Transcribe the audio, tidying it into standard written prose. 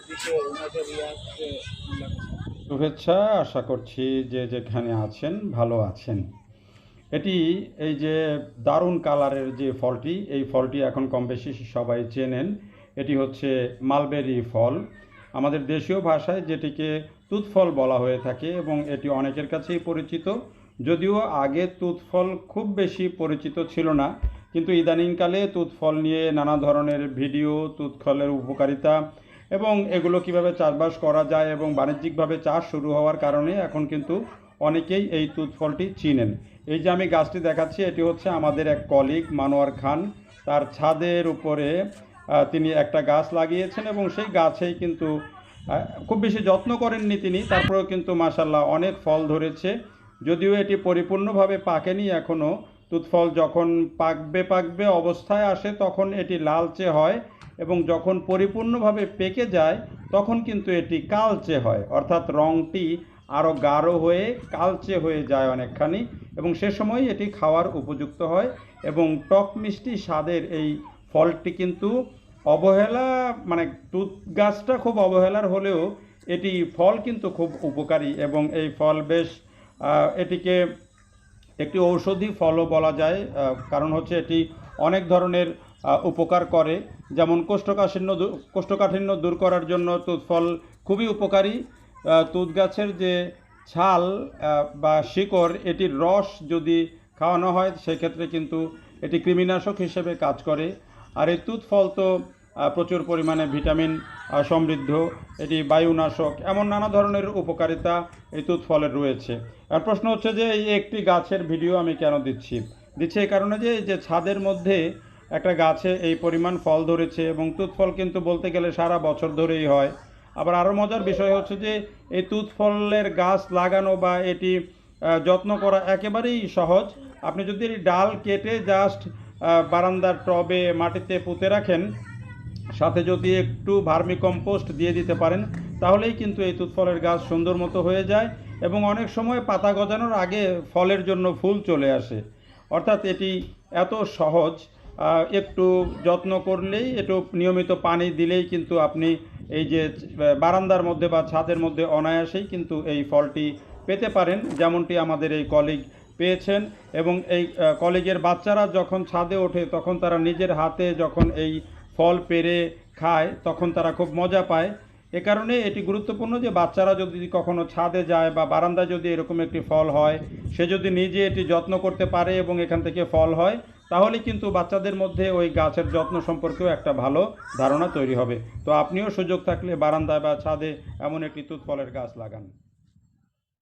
দিকে ওনাদের রিয়াক্ট আমরা শুভেচ্ছা। আশা করছি যে যেখানে আছেন ভালো আছেন। এটি এই যে দারুণ কালারের যে ফলটি, এই ফলটি এখন কম বেশি সবাই চেনেন। এটি হচ্ছে মালবেরি ফল। আমাদের দেশীয় ভাষায় যেটিকে তুত ফল বলা হয়ে থাকে এবং এটি অনেকের কাছেই পরিচিত। যদিও আগে তুত ফল খুব বেশি পরিচিত ছিল না, কিন্তু ইদানিংকালে তুত ফল নিয়ে নানা ধরনের ভিডিও, তুত ফলের উপকারিতা এবং এগুলো কিভাবে চাষবাস করা যায় এবং বাণিজ্যিকভাবে চাষ শুরু হওয়ার কারণে এখন কিন্তু অনেকেই এই তুত ফলটি চিনেন। এই যে আমি গাছটি দেখাচ্ছি, এটি হচ্ছে আমাদের এক কলিগ মানোয়ার খান। তার ছাদের উপরে তিনি একটা গাছ লাগিয়েছেন এবং সেই গাছেই কিন্তু খুব বেশি যত্ন করেননি তিনি, তারপরেও কিন্তু মাশাল্লাহ অনেক ফল ধরেছে। যদিও এটি পরিপূর্ণভাবে পাকেনি এখনও। তুত ফল যখন পাকবে অবস্থায় আসে তখন এটি লালচে হয় এবং যখন পরিপূর্ণভাবে পেকে যায় তখন কিন্তু এটি কালচে হয়, অর্থাৎ রঙটি আরও গাঢ় হয়ে কালচে হয়ে যায় অনেকখানি এবং সে সময় এটি খাওয়ার উপযুক্ত হয়। এবং টক মিষ্টি স্বাদের এই ফলটি কিন্তু অবহেলা, মানে তুত গাছটা খুব অবহেলার হলেও এটি ফল কিন্তু খুব উপকারী এবং এই ফল বেশ এটিকে একটি ঔষধি ফলও বলা যায়। কারণ হচ্ছে এটি অনেক ধরনের উপকার করে, যেমন কোষ্ঠকাঠিন্য দূর করার জন্য তুত ফল খুবই উপকারী। তুত গাছের যে ছাল বা শিকড়, এটির রস যদি খাওয়ানো হয় সেক্ষেত্রে কিন্তু এটি কৃমিনাশক হিসেবে কাজ করে। আর এই তুত ফল তো প্রচুর পরিমাণে ভিটামিন সমৃদ্ধ, এটি বায়ুনাশক, এমন নানা ধরনের উপকারিতা এই তুত ফলের রয়েছে। আর প্রশ্ন হচ্ছে যে এই একটি গাছের ভিডিও আমি কেন দিচ্ছি এই কারণে যে এই যে ছাদের মধ্যে একটা গাছে এই পরিমাণ ফল ধরেছে এবং তুত ফল কিন্তু বলতে গেলে সারা বছর ধরেই হয়। আবার আরও মজার বিষয় হচ্ছে যে এই তুত ফলের গাছ লাগানো বা এটি যত্ন করা একেবারেই সহজ। আপনি যদি ডাল কেটে জাস্ট বারান্দার টবে মাটিতে পুঁতে রাখেন, সাথে যদি একটু ভার্মি কম্পোস্ট দিয়ে দিতে পারেন, তাহলেই কিন্তু এই তুত ফলের গাছ সুন্দর মতো হয়ে যায় এবং অনেক সময় পাতা গজানোর আগে ফলের জন্য ফুল চলে আসে। অর্থাৎ এটি এত সহজ, একটু যত্ন করলেই, একটু নিয়মিত পানি দিলেই কিন্তু আপনি এই যে বারান্দার মধ্যে বা ছাদের মধ্যে অনায়াসেই কিন্তু এই ফলটি পেতে পারেন, যেমনটি আমাদের এই কলিগ পেয়েছেন। এবং এই কলিগের বাচ্চারা যখন ছাদে ওঠে তখন তারা নিজের হাতে যখন এই ফল পেড়ে খায় তখন তারা খুব মজা পায়। এ কারণে এটি গুরুত্বপূর্ণ যে বাচ্চারা যদি কখনো ছাদে যায় বা বারান্দায় যদি এরকম একটি ফল হয়, সে যদি নিজে এটি যত্ন করতে পারে এবং এখান থেকে ফল হয়, তাহলে কিন্তু বাচ্চাদের মধ্যে ওই গাছের যত্ন সম্পর্কেও একটা ভালো ধারণা তৈরি হবে। তো আপনিও সুযোগ থাকলে বারান্দায় বা ছাদে এমন একটি তুত ফলের গাছ লাগান।